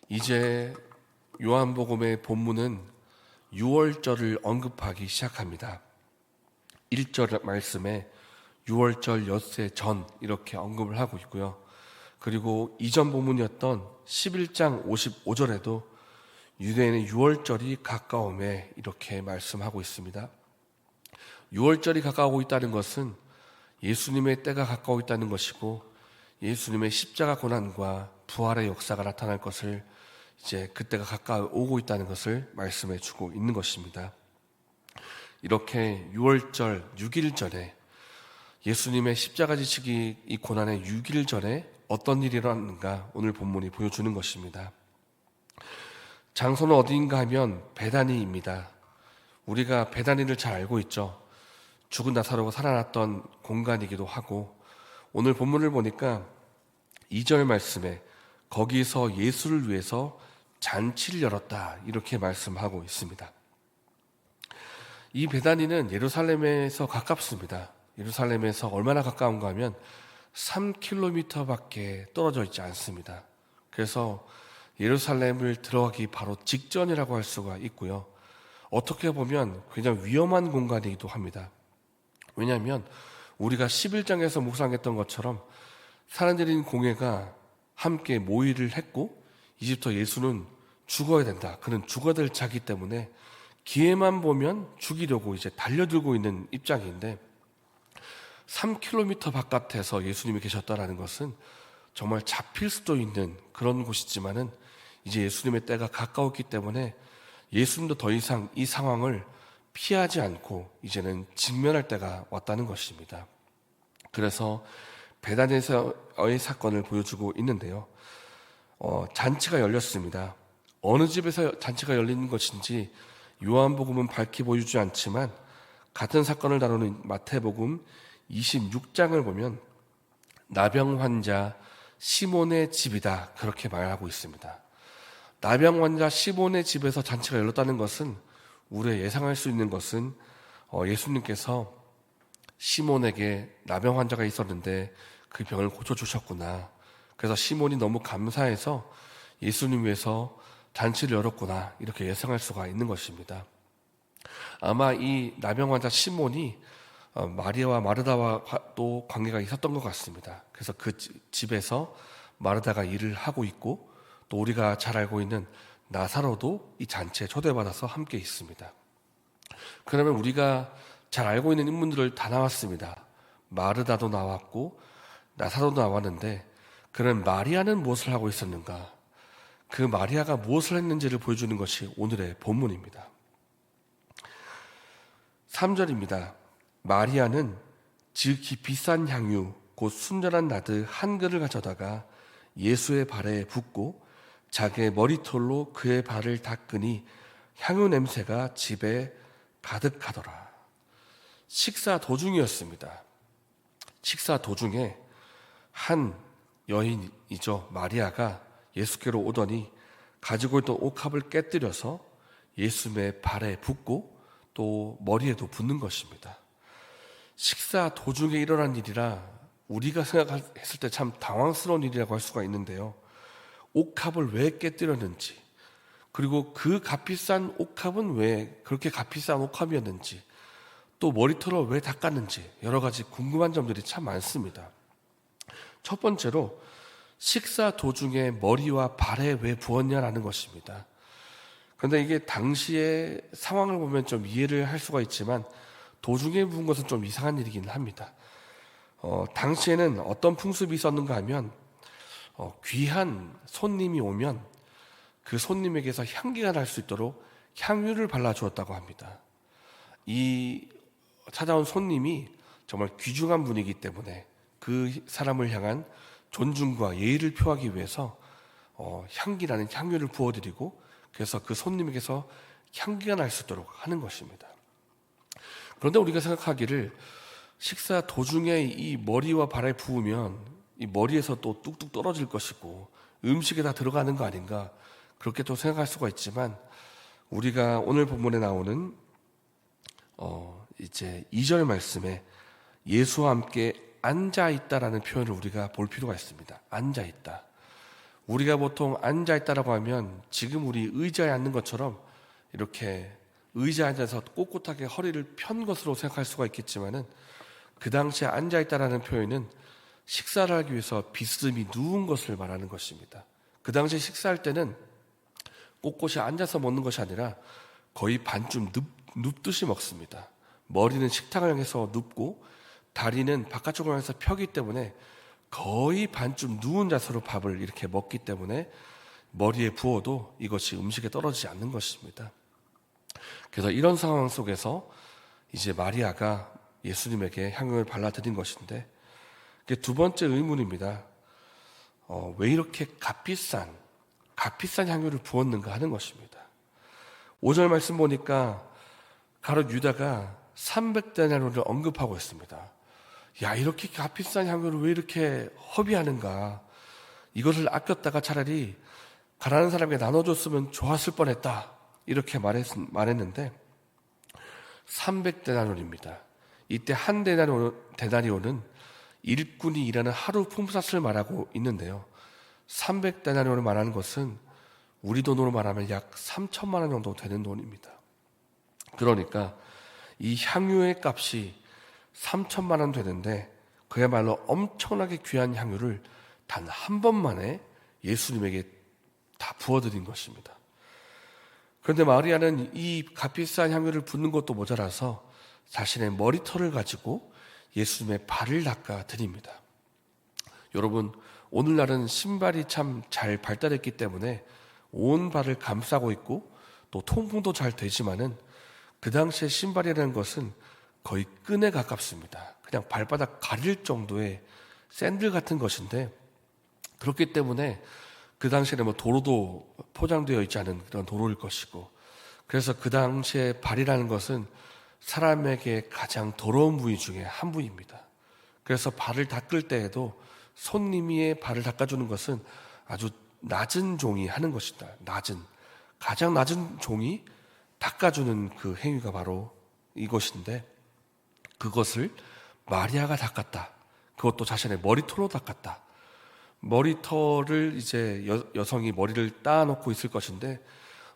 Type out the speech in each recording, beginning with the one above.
이제 요한복음의 본문은 유월절을 언급하기 시작합니다. 1절 말씀에 유월절 엿새 전 이렇게 언급을 하고 있고요. 그리고 이전 본문이었던 11장 55절에도 유대인의 유월절이 가까움에 이렇게 말씀하고 있습니다. 유월절이 가까우고 있다는 것은 예수님의 때가 가까워 있다는 것이고, 예수님의 십자가 고난과 부활의 역사가 나타날 것을, 이제 그때가 가까워 오고 있다는 것을 말씀해 주고 있는 것입니다. 이렇게 유월절 6일 전에, 예수님의 십자가 지치기 이 고난의 6일 전에 어떤 일이 일어났는가 오늘 본문이 보여주는 것입니다. 장소는 어디인가 하면 베다니입니다. 우리가 베다니를 잘 알고 있죠. 죽은 나사로가 살아났던 공간이기도 하고, 오늘 본문을 보니까 2절 말씀에 거기서 예수를 위해서 잔치를 열었다 이렇게 말씀하고 있습니다. 이 베다니는 예루살렘에서 가깝습니다. 예루살렘에서 얼마나 가까운가 하면 3km밖에 떨어져 있지 않습니다. 그래서 예루살렘을 들어가기 바로 직전이라고 할 수가 있고요. 어떻게 보면 굉장히 위험한 공간이기도 합니다. 왜냐하면 우리가 11장에서 묵상했던 것처럼 사람들인 공회가 함께 모의를 했고, 이제부터 예수는 죽어야 된다, 그는 죽어야 될 자기 때문에 기회만 보면 죽이려고 이제 달려들고 있는 입장인데, 3km 바깥에서 예수님이 계셨다라는 것은 정말 잡힐 수도 있는 그런 곳이지만은 이제 예수님의 때가 가까웠기 때문에 예수님도 더 이상 이 상황을 피하지 않고 이제는 직면할 때가 왔다는 것입니다. 그래서 베다니에서의 사건을 보여주고 있는데요. 잔치가 열렸습니다. 어느 집에서 잔치가 열리는 것인지 요한복음은 밝히 보여주지 않지만, 같은 사건을 다루는 마태복음 26장을 보면 나병 환자 시몬의 집이다 그렇게 말하고 있습니다. 나병 환자 시몬의 집에서 잔치가 열렸다는 것은, 우리가 예상할 수 있는 것은 예수님께서 시몬에게 나병 환자가 있었는데 그 병을 고쳐주셨구나, 그래서 시몬이 너무 감사해서 예수님 위해서 잔치를 열었구나, 이렇게 예상할 수가 있는 것입니다. 아마 이 나병 환자 시몬이 마리아와 마르다와 또 관계가 있었던 것 같습니다. 그래서 그 집에서 마르다가 일을 하고 있고, 또 우리가 잘 알고 있는 나사로도 이 잔치에 초대받아서 함께 있습니다. 그러면 우리가 잘 알고 있는 인물들을 다 나왔습니다. 마르다도 나왔고 나사로도 나왔는데, 그런 마리아는 무엇을 하고 있었는가? 그 마리아가 무엇을 했는지를 보여주는 것이 오늘의 본문입니다. 3절입니다. 마리아는 지극히 비싼 향유 곧 순전한 나드 한 그릇을 가져다가 예수의 발에 붓고 자기의 머리털로 그의 발을 닦으니 향유 냄새가 집에 가득하더라. 식사 도중이었습니다. 식사 도중에 한 여인이죠, 마리아가 예수께로 오더니 가지고 있던 옥합을 깨뜨려서 예수님의 발에 붓고 또 머리에도 붓는 것입니다. 식사 도중에 일어난 일이라 우리가 생각했을 때 참 당황스러운 일이라고 할 수가 있는데요. 옥합을 왜 깨뜨렸는지, 그리고 그 값비싼 옥합은 왜 그렇게 값비싼 옥합이었는지, 또 머리털을 왜 닦았는지, 여러 가지 궁금한 점들이 참 많습니다. 첫 번째로 식사 도중에 머리와 발에 왜 부었냐라는 것입니다. 그런데 이게 당시의 상황을 보면 좀 이해를 할 수가 있지만, 도중에 부은 것은 좀 이상한 일이긴 합니다. 당시에는 어떤 풍습이 있었는가 하면, 귀한 손님이 오면 그 손님에게서 향기가 날 수 있도록 향유를 발라주었다고 합니다. 이 찾아온 손님이 정말 귀중한 분이기 때문에 그 사람을 향한 존중과 예의를 표하기 위해서 향기나는 향유를 부어드리고, 그래서 그 손님에게서 향기가 날 수 있도록 하는 것입니다. 그런데 우리가 생각하기를 식사 도중에 이 머리와 발에 부으면 이 머리에서 또 뚝뚝 떨어질 것이고 음식에 다 들어가는 거 아닌가, 그렇게 또 생각할 수가 있지만, 우리가 오늘 본문에 나오는 이제 2절 말씀에 예수와 함께 앉아있다라는 표현을 우리가 볼 필요가 있습니다. 앉아있다. 우리가 보통 앉아있다라고 하면 지금 우리 의자에 앉는 것처럼 이렇게 의자에 앉아서 꼿꼿하게 허리를 편 것으로 생각할 수가 있겠지만은, 그 당시에 앉아있다라는 표현은 식사를 하기 위해서 비스듬히 누운 것을 말하는 것입니다. 그 당시에 식사할 때는 꼿꼿이 앉아서 먹는 것이 아니라 거의 반쯤 눕듯이 먹습니다. 머리는 식탁을 향해서 눕고 다리는 바깥쪽을 향해서 펴기 때문에 거의 반쯤 누운 자세로 밥을 이렇게 먹기 때문에 머리에 부어도 이것이 음식에 떨어지지 않는 것입니다. 그래서 이런 상황 속에서 이제 마리아가 예수님에게 향유를 발라드린 것인데, 그게 두 번째 의문입니다. 왜 이렇게 값비싼 향유를 부었는가 하는 것입니다. 5절 말씀 보니까 가롯 유다가 300데나리온을 언급하고 있습니다. 야, 이렇게 값비싼 향유를 왜 이렇게 허비하는가? 이것을 아꼈다가 차라리 가난한 사람에게 나눠줬으면 좋았을 뻔했다, 이렇게 말했는데 300데나리온입니다. 이때 한 데나리온은 일꾼이 일하는 하루 품삯을 말하고 있는데요, 300데나리온을 말하는 것은 우리 돈으로 말하면 약 3천만 원 정도 되는 돈입니다. 그러니까 이 향유의 값이 3천만 원 되는데 그야말로 엄청나게 귀한 향유를 단 한 번만에 예수님에게 다 부어드린 것입니다. 그런데 마리아는 이 값비싼 향유를 붓는 것도 모자라서 자신의 머리털을 가지고 예수님의 발을 닦아 드립니다. 여러분, 오늘날은 신발이 참 잘 발달했기 때문에 온 발을 감싸고 있고 또 통풍도 잘 되지만은, 그 당시에 신발이라는 것은 거의 끈에 가깝습니다. 그냥 발바닥 가릴 정도의 샌들 같은 것인데, 그렇기 때문에 그 당시에는 뭐 도로도 포장되어 있지 않은 그런 도로일 것이고, 그래서 그 당시에 발이라는 것은 사람에게 가장 더러운 부위 중에 한 부위입니다. 그래서 발을 닦을 때에도 손님이 발을 닦아주는 것은 아주 낮은 종이 하는 것이다. 가장 낮은 종이 닦아주는 그 행위가 바로 이것인데, 그것을 마리아가 닦았다. 그것도 자신의 머리털로 닦았다. 머리털을 이제 여성이 머리를 따놓고 있을 것인데,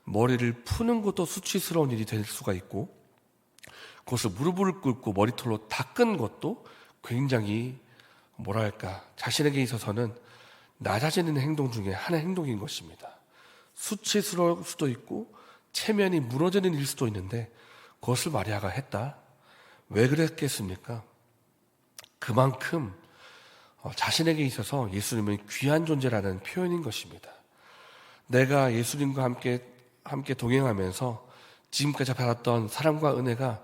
머리를 푸는 것도 수치스러운 일이 될 수가 있고, 그것을 무릎을 꿇고 머리털로 닦은 것도 굉장히 자신에게 있어서는 낮아지는 행동 중에 하나의 행동인 것입니다. 수치스러울 수도 있고 체면이 무너지는 일 수도 있는데 그것을 마리아가 했다. 왜 그랬겠습니까? 그만큼 자신에게 있어서 예수님은 귀한 존재라는 표현인 것입니다. 내가 예수님과 함께 동행하면서 지금까지 받았던 사랑과 은혜가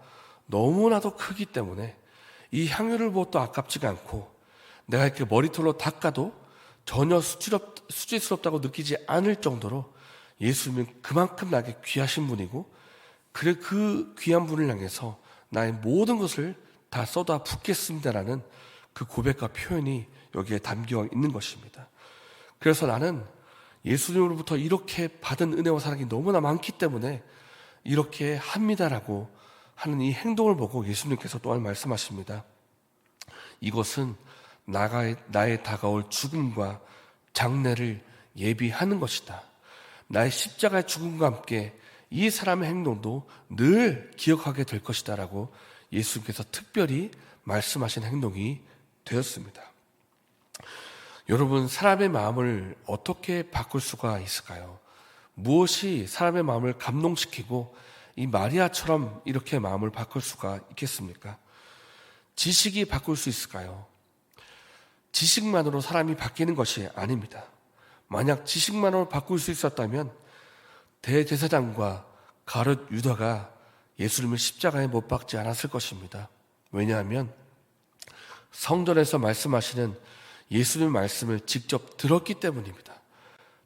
너무나도 크기 때문에 이 향유를 부어도 아깝지가 않고, 내가 이렇게 머리털로 닦아도 전혀 수치스럽다고 느끼지 않을 정도로 예수님은 그만큼 나에게 귀하신 분이고, 그래 그 귀한 분을 향해서 나의 모든 것을 다 쏟아 붓겠습니다라는 그 고백과 표현이 여기에 담겨 있는 것입니다. 그래서 나는 예수님으로부터 이렇게 받은 은혜와 사랑이 너무나 많기 때문에 이렇게 합니다라고 하는 이 행동을 보고 예수님께서 또한 말씀하십니다. 이것은 나의 다가올 죽음과 장례를 예비하는 것이다. 나의 십자가의 죽음과 함께 이 사람의 행동도 늘 기억하게 될 것이다 라고 예수님께서 특별히 말씀하신 행동이 되었습니다. 여러분, 사람의 마음을 어떻게 바꿀 수가 있을까요? 무엇이 사람의 마음을 감동시키고 이 마리아처럼 이렇게 마음을 바꿀 수가 있겠습니까? 지식이 바꿀 수 있을까요? 지식만으로 사람이 바뀌는 것이 아닙니다. 만약 지식만으로 바꿀 수 있었다면 대제사장과 가룟 유다가 예수님을 십자가에 못 박지 않았을 것입니다. 왜냐하면 성전에서 말씀하시는 예수님의 말씀을 직접 들었기 때문입니다.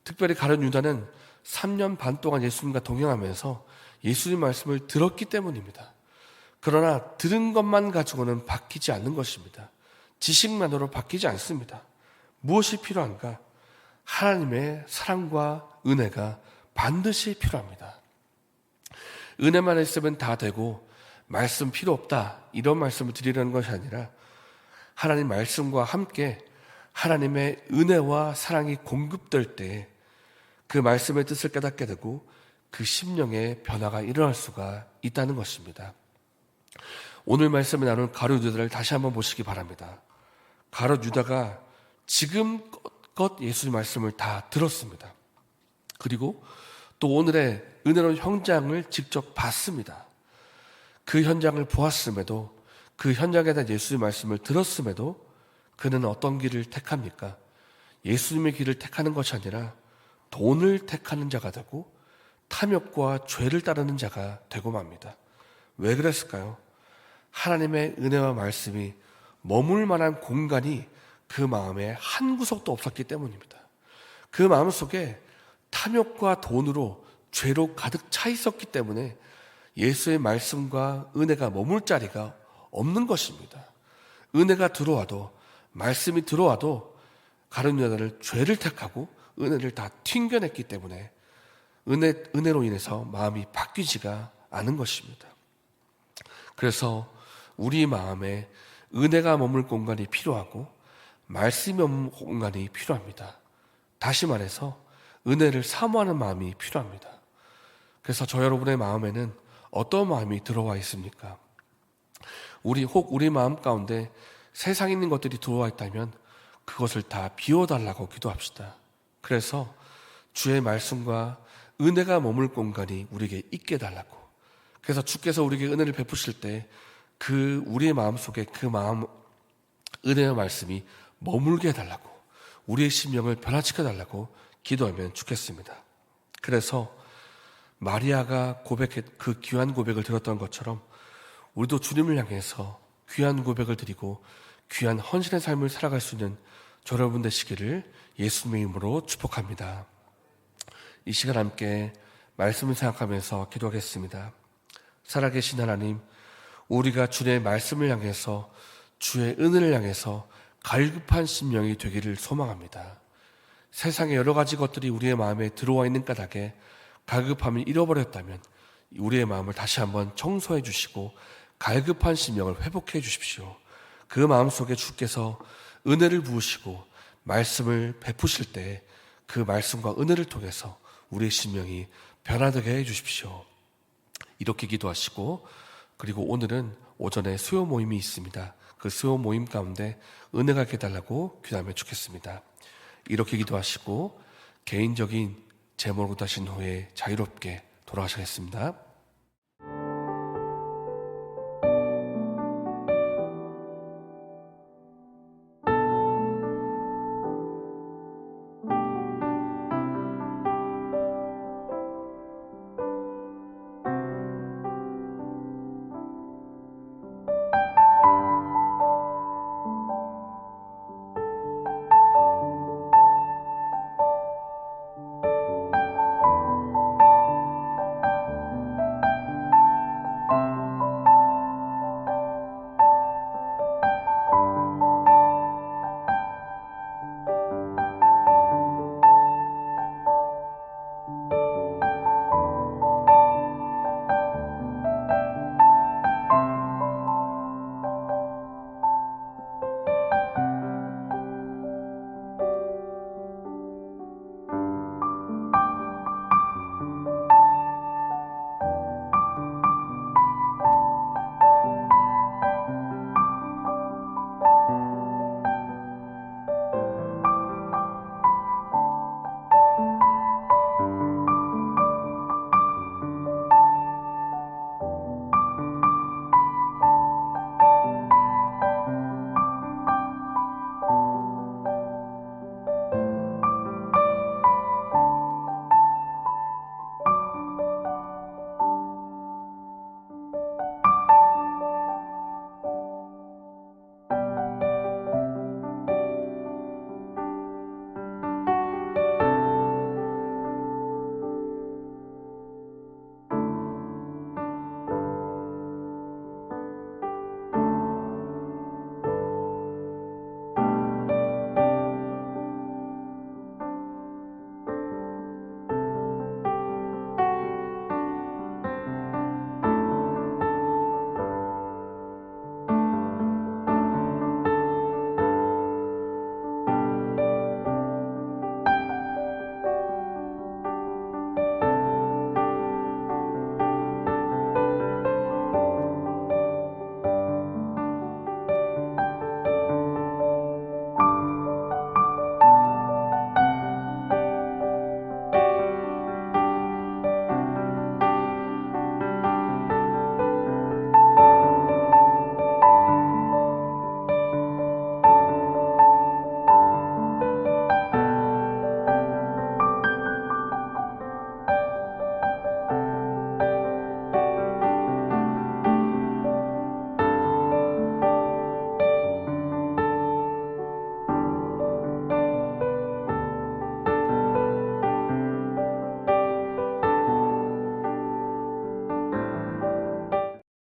특별히 가룟 유다는 3년 반 동안 예수님과 동행하면서 예수님 말씀을 들었기 때문입니다. 그러나 들은 것만 가지고는 바뀌지 않는 것입니다. 지식만으로 바뀌지 않습니다. 무엇이 필요한가? 하나님의 사랑과 은혜가 반드시 필요합니다. 은혜만 있으면 다 되고 말씀 필요 없다, 이런 말씀을 드리려는 것이 아니라 하나님 말씀과 함께 하나님의 은혜와 사랑이 공급될 때 그 말씀의 뜻을 깨닫게 되고 그 심령의 변화가 일어날 수가 있다는 것입니다. 오늘 말씀에 나눈 가룟 유다를 다시 한번 보시기 바랍니다. 가룟 유다가 지금껏 예수의 말씀을 다 들었습니다. 그리고 또 오늘의 은혜로운 현장을 직접 봤습니다. 그 현장을 보았음에도, 그 현장에 대한 예수의 말씀을 들었음에도 그는 어떤 길을 택합니까? 예수님의 길을 택하는 것이 아니라 돈을 택하는 자가 되고 탐욕과 죄를 따르는 자가 되고 맙니다. 왜 그랬을까요? 하나님의 은혜와 말씀이 머물 만한 공간이 그 마음에 한 구석도 없었기 때문입니다. 그 마음속에 탐욕과 돈으로 죄로 가득 차 있었기 때문에 예수의 말씀과 은혜가 머물 자리가 없는 것입니다. 은혜가 들어와도, 말씀이 들어와도 가룟 유다를 죄를 택하고 은혜를 다 튕겨냈기 때문에 은혜로 인해서 마음이 바뀌지가 않은 것입니다. 그래서 우리 마음에 은혜가 머물 공간이 필요하고 말씀이 머물 공간이 필요합니다. 다시 말해서 은혜를 사모하는 마음이 필요합니다. 그래서 저 여러분의 마음에는 어떤 마음이 들어와 있습니까? 우리 마음 가운데 세상에 있는 것들이 들어와 있다면 그것을 다 비워달라고 기도합시다. 그래서 주의 말씀과 은혜가 머물 공간이 우리에게 있게 해달라고. 그래서 주께서 우리에게 은혜를 베푸실 때 그 우리의 마음속에 그 마음, 은혜의 말씀이 머물게 해달라고, 우리의 심령을 변화시켜 달라고 기도하면 좋겠습니다. 그래서 마리아가 그 귀한 고백을 들었던 것처럼 우리도 주님을 향해서 귀한 고백을 드리고 귀한 헌신의 삶을 살아갈 수 있는 저 여러분 되시기를 예수님의 이름으로 축복합니다. 이 시간 함께 말씀을 생각하면서 기도하겠습니다. 살아계신 하나님, 우리가 주의 말씀을 향해서, 주의 은혜를 향해서 갈급한 심령이 되기를 소망합니다. 세상의 여러 가지 것들이 우리의 마음에 들어와 있는 까닭에 갈급함을 잃어버렸다면 우리의 마음을 다시 한번 청소해 주시고 갈급한 심령을 회복해 주십시오. 그 마음속에 주께서 은혜를 부으시고 말씀을 베푸실 때 그 말씀과 은혜를 통해서 우리의 심령이 변화되게 해 주십시오. 이렇게 기도하시고, 그리고 오늘은 오전에 수요 모임이 있습니다. 그 수요 모임 가운데 은혜가 있게 해달라고 기도하면 좋겠습니다. 이렇게 기도하시고 개인적인 제목을 다신 후에 자유롭게 돌아가시겠습니다.